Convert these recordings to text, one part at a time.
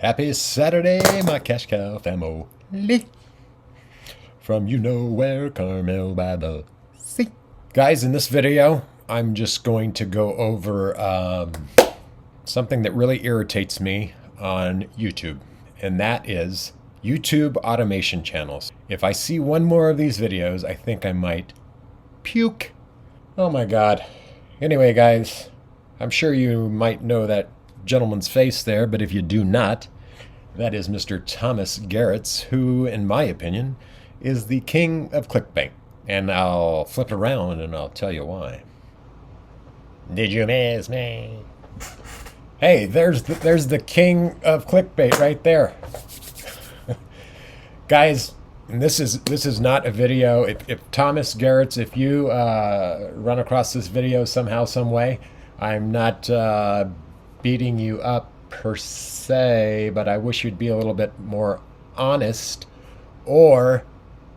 Happy Saturday, my cash cow family. From you know where, Carmel by the sea. Guys, in this video, I'm just going to go over something that really irritates me on YouTube, and that is YouTube automation channels. If I see one more of these videos, I think I might puke. Oh my God. Anyway, guys, I'm sure you might know that gentleman's face there, but if you do not, that is Mr. Thomas Garrett's, who, in my opinion, is the king of clickbait. And I'll flip it around and I'll tell you why. Did you miss me? Hey, there's the king of clickbait right there. Guys, and this is not a video. If Thomas Garrett's, if you run across this video somehow, some way, I'm not beating you up per se, but I wish you'd be a little bit more honest or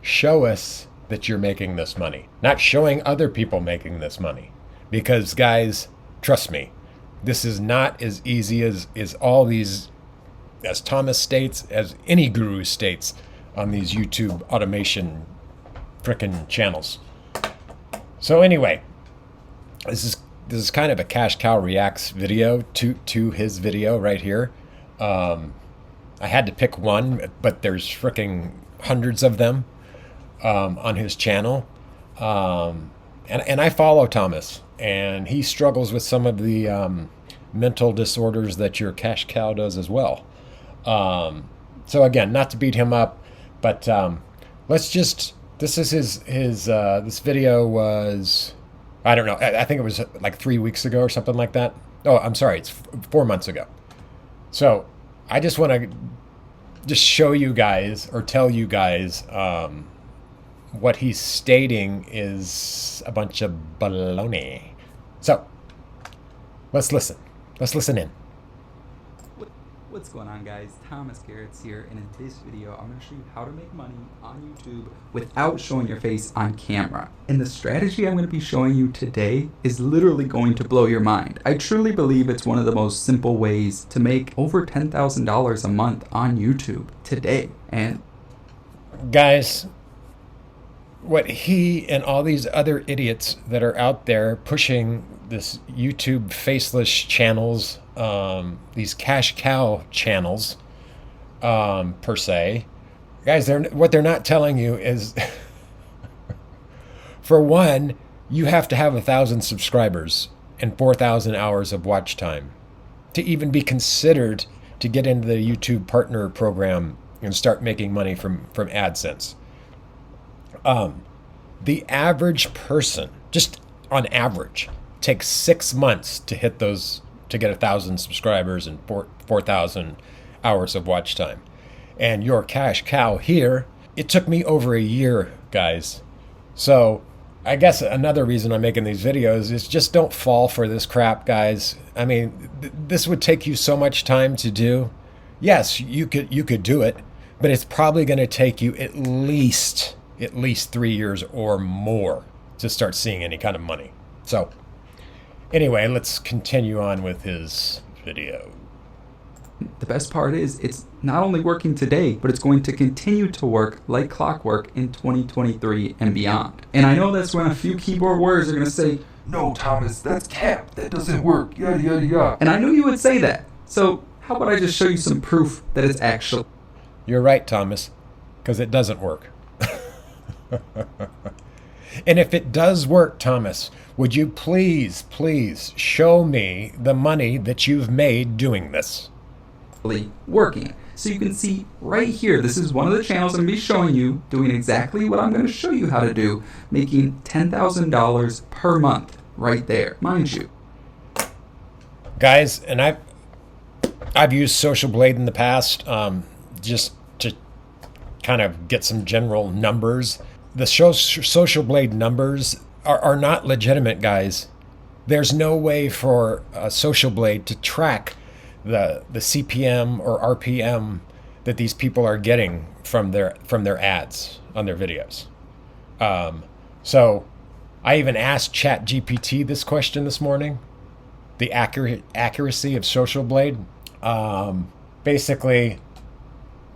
show us that you're making this money, not showing other people making this money. Because guys, trust me, this is not as easy as all these, as Thomas states, as any guru states on these YouTube automation frickin' channels. So anyway, this is kind of a cash cow reacts video to his video right here. I had to pick one, but there's fricking hundreds of them on his channel. And I follow Thomas, and he struggles with some of the mental disorders that your cash cow does as well. So again, not to beat him up, but let's just, this video was, I don't know, I think it was like 3 weeks ago or something like that. Oh, I'm sorry, it's 4 months ago. So I just want to just show you guys, or tell you guys, what he's stating is a bunch of baloney. So let's listen. Let's listen in. What's going on, guys? Thomas Garrett's here, and in this video I'm going to show you how to make money on YouTube without showing your face on camera. And the strategy I'm going to be showing you today is literally going to blow your mind. I truly believe it's one of the most simple ways to make over $10,000 a month on YouTube today. And guys, what he and all these other idiots that are out there pushing this YouTube faceless channels, these cash cow channels, per se, guys, what they're not telling you is, for one, you have to have 1,000 subscribers and 4,000 hours of watch time to even be considered to get into the YouTube partner program and start making money from AdSense. The average person, just on average, takes 6 months to hit those, to get 1,000 subscribers and 4,000 hours of watch time. And your cash cow here, it took me over a year, guys. So I guess another reason I'm making these videos is just don't fall for this crap, guys. I mean, this would take you so much time to do. Yes, you could do it, but it's probably going to take you at least 3 years or more to start seeing any kind of money. So anyway, let's continue on with his video. the best part is it's not only working today, but it's going to continue to work like clockwork in 2023 and beyond. And I know that's when a few keyboard warriors are going to say, "No, Thomas, that's cap. That doesn't work. Yada, yada, yada." and I knew you would say that. So how about I just show you some proof that it's actually... You're right, Thomas, because it doesn't work. And if it does work, Thomas, would you please show me the money that you've made doing this? working. So you can see right here, this is one of the channels I'm going to be showing you doing exactly what I'm going to show you how to do, making $10,000 per month right there, mind you. Guys, and I've used Social Blade in the past, just to kind of get some general numbers. The Social Blade numbers are not legitimate, guys. There's no way for a Social Blade to track the CPM or RPM that these people are getting from their ads on their videos. So I even asked ChatGPT this question this morning, the accuracy of Social Blade. basically,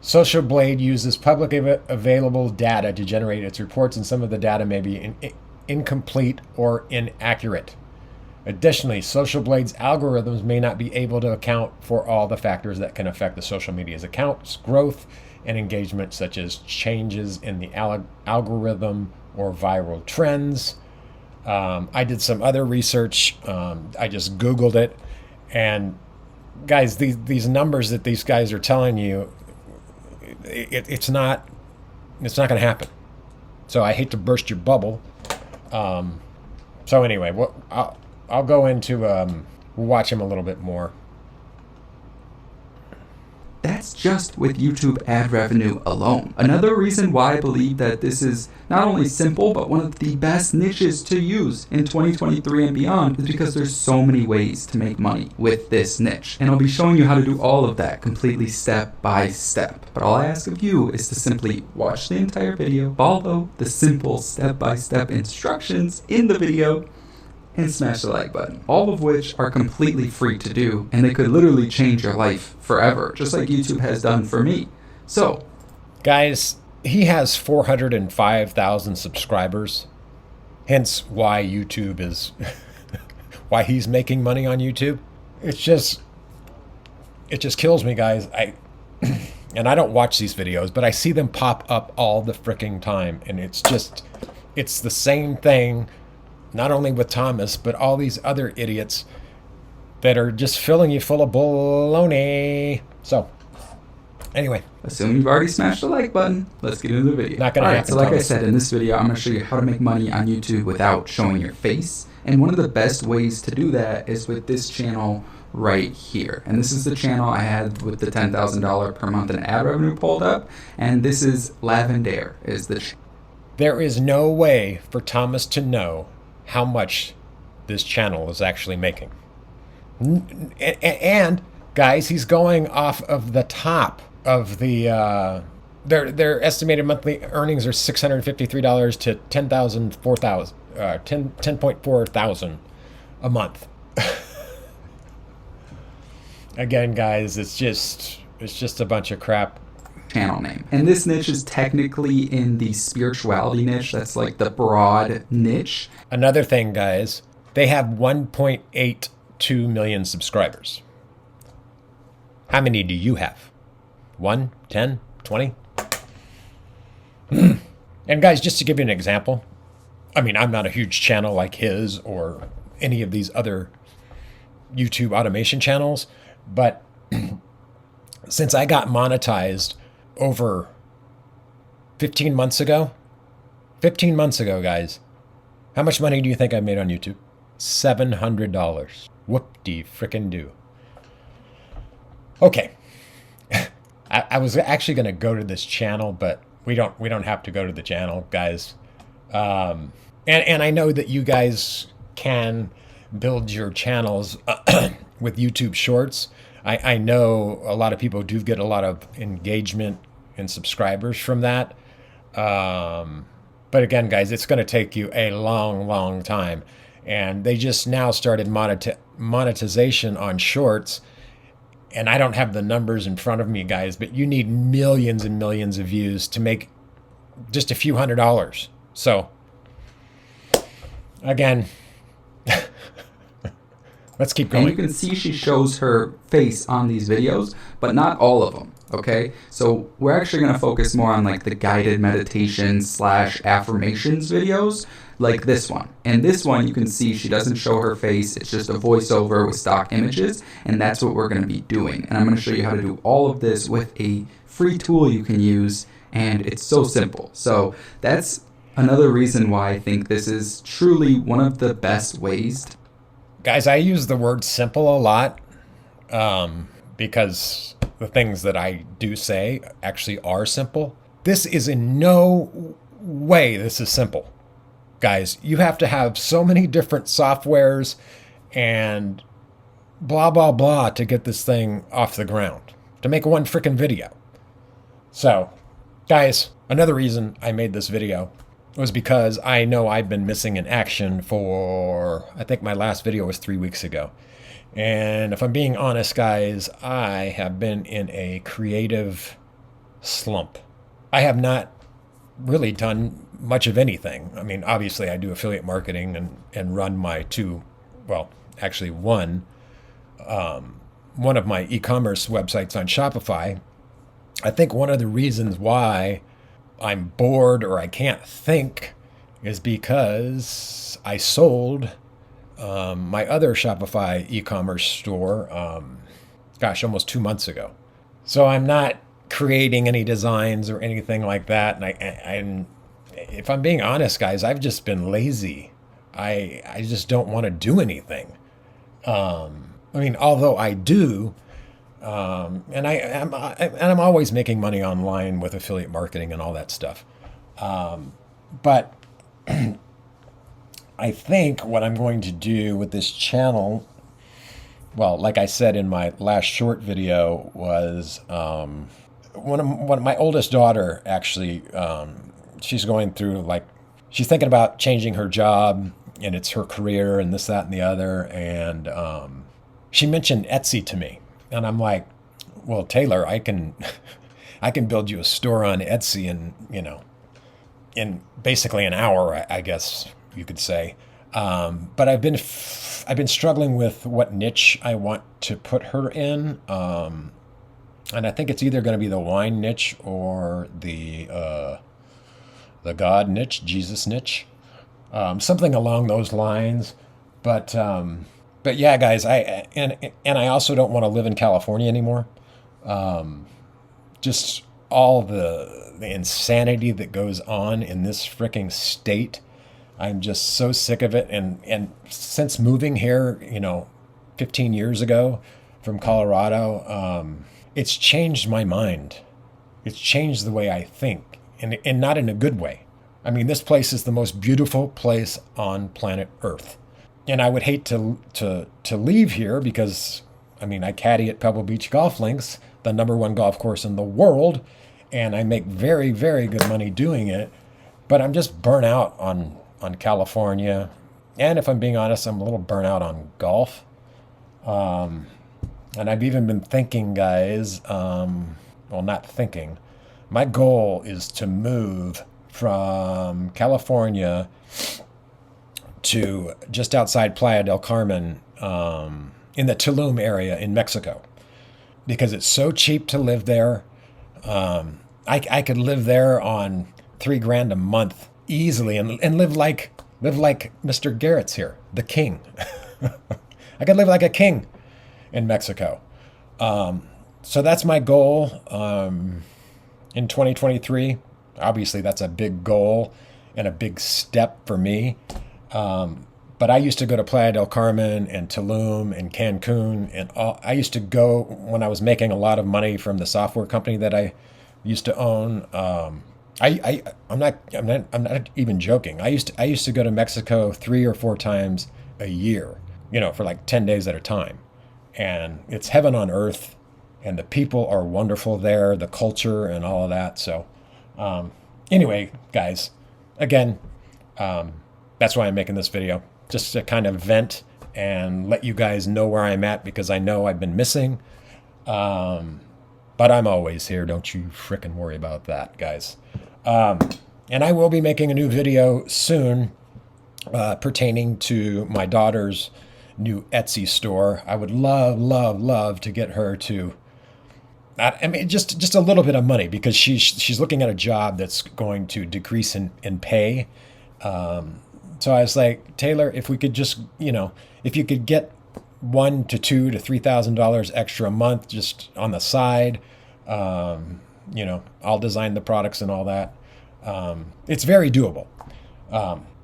Social Blade uses publicly available data to generate its reports, and some of the data may be incomplete or inaccurate. Additionally, Social Blade's algorithms may not be able to account for all the factors that can affect the social media's account's growth and engagement, such as changes in the algorithm or viral trends. I did some other research. I just Googled it. And guys, these numbers that these guys are telling you, it's not going to happen. So I hate to burst your bubble. So anyway, I'll go into watch him a little bit more. That's just with YouTube ad revenue alone. Another reason why I believe that this is not only simple, but one of the best niches to use in 2023 and beyond is because there's so many ways to make money with this niche. And I'll be showing you how to do all of that completely step by step. But all I ask of you is to simply watch the entire video, follow the simple step-by-step instructions in the video, and smash the like button, all of which are completely free to do, and they could literally change your life forever, just like YouTube has done for me. So, guys, he has 405,000 subscribers, hence why YouTube is, why he's making money on YouTube. It just kills me, guys. And I don't watch these videos, but I see them pop up all the freaking time, and it's the same thing. Not only with Thomas, but all these other idiots that are just filling you full of baloney. So, anyway. Assuming you've already smashed the like button, let's get into the video. Not gonna happen. So like I said, in this video, I'm going to show you how to make money on YouTube without showing your face. And one of the best ways to do that is with this channel right here. And this is the channel I had with the $10,000 per month in ad revenue pulled up. And this is Lavender is the channel. There is no way for Thomas to know how much this channel is actually making. And guys, he's going off of the top of the their estimated monthly earnings are $653 to $10.4 thousand a month. Again, guys, it's just a bunch of crap. Channel name. And this niche is technically in the spirituality niche. That's like the broad niche. Another thing, guys, they have 1.82 million subscribers. How many do you have? 1, 10, 20? And guys, just to give you an example, I mean, I'm not a huge channel like his or any of these other YouTube automation channels, but since I got monetized over 15 months ago, guys, how much money do you think I made on YouTube? $700. Whoop-de-frickin-do. Okay. I was actually going to go to this channel, but we don't have to go to the channel, guys. And I know that you guys can build your channels with YouTube Shorts. I know a lot of people do get a lot of engagement and subscribers from that. But again, guys, it's going to take you a long time. And they just now started monetization on Shorts. And I don't have the numbers in front of me, guys, but you need millions and millions of views to make just a few $100s. So, again, let's keep going. And you can see she shows her face on these videos, but not all of them, okay? So we're actually going to focus more on like the guided meditation / affirmations videos, like this one. And this one, you can see she doesn't show her face. It's just a voiceover with stock images, and that's what we're going to be doing. And I'm going to show you how to do all of this with a free tool you can use, and it's so simple. So that's another reason why I think this is truly one of the best ways. Guys, I use the word simple a lot because the things that I do say actually are simple. This is in no way this is simple. Guys, you have to have so many different softwares and blah, blah, blah to get this thing off the ground, to make one freaking video. So, guys, another reason I made this video was because I know I've been missing in action for, I think my last video was 3 weeks ago. And if I'm being honest, guys, I have been in a creative slump. I have not really done much of anything. I mean, obviously, I do affiliate marketing and run my two, well, actually one of my e-commerce websites on Shopify. I think one of the reasons why I'm bored or I can't think is because I sold my other Shopify e-commerce store, almost 2 months ago. So I'm not creating any designs or anything like that. And if I'm being honest, guys, I've just been lazy. I just don't want to do anything. I mean, although I do, I'm always making money online with affiliate marketing and all that stuff. But I think what I'm going to do with this channel, well, like I said in my last short video, was one of my oldest daughter actually, she's going through she's thinking about changing her job, and it's her career and this, that, and the other. And she mentioned Etsy to me, and I'm like, well, Taylor, I can build you a store on Etsy in basically an hour, I guess you could say. But I've been struggling with what niche I want to put her in. And I think it's either going to be the wine niche or the God niche, Jesus niche, something along those lines. But yeah, guys, I also don't want to live in California anymore. Just all the insanity that goes on in this freaking state. I'm just so sick of it. And since moving here, 15 years ago from Colorado, it's changed my mind. It's changed the way I think, and not in a good way. I mean, this place is the most beautiful place on planet Earth. And I would hate to leave here because, I mean, I caddy at Pebble Beach Golf Links, the #1 golf course in the world, and I make very, very good money doing it. But I'm just burnt out on California. And if I'm being honest, I'm a little burnt out on golf. And I've even been thinking, guys, well, not thinking. My goal is to move from California to just outside Playa del Carmen, in the Tulum area in Mexico, because it's so cheap to live there. I could live there on $3,000 a month easily and live like Mr. Garrett's here, the king. I could live like a king in Mexico. So that's my goal in 2023. Obviously, that's a big goal and a big step for me. But I used to go to Playa del Carmen and Tulum and Cancun, and I used to go when I was making a lot of money from the software company that I used to own. I'm not even joking. I used to go to Mexico 3 or 4 times a year, for like 10 days at a time. And it's heaven on earth, and the people are wonderful there, the culture and all of that. So anyway, guys, again, that's why I'm making this video, just to kind of vent and let you guys know where I'm at, because I know I've been missing. But I'm always here. Don't you frickin' worry about that, guys. And I will be making a new video soon pertaining to my daughter's new Etsy store. I would love to get her to, just a little bit of money, because she's looking at a job that's going to decrease in pay. So I was like, Taylor, if we could just, if you could get $1,000 to $2,000 to $3,000 extra a month just on the side, I'll design the products and all that. It's very doable.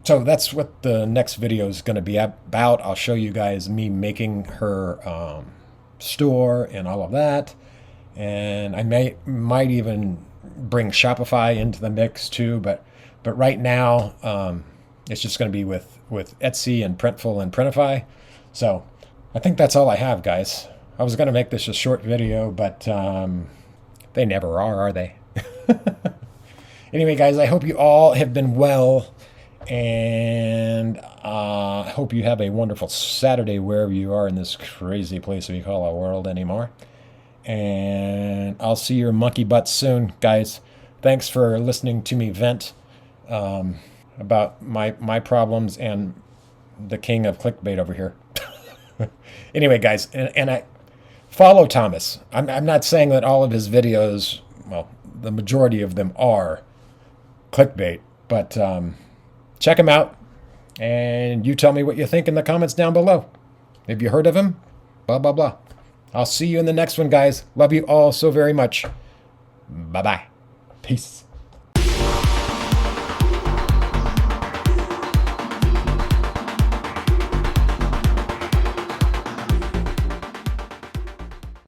So that's what the next video is going to be about. I'll show you guys me making her store and all of that. And I might even bring Shopify into the mix too. But right now, it's just going to be with Etsy and Printful and Printify. So I think that's all I have, guys. I was going to make this a short video, but they never are they? Anyway, guys, I hope you all have been well, and I hope you have a wonderful Saturday wherever you are in this crazy place we call a world anymore. And I'll see your monkey butts soon, guys. Thanks for listening to me vent about my problems and the king of clickbait over here. Anyway, guys, and I follow Thomas. I'm not saying that all of his videos, well, the majority of them are clickbait, but check him out, and you tell me what you think in the comments down below. Have you heard of him? Blah, blah, blah. I'll see you in the next one, guys. Love you all so very much. Bye-bye. Peace.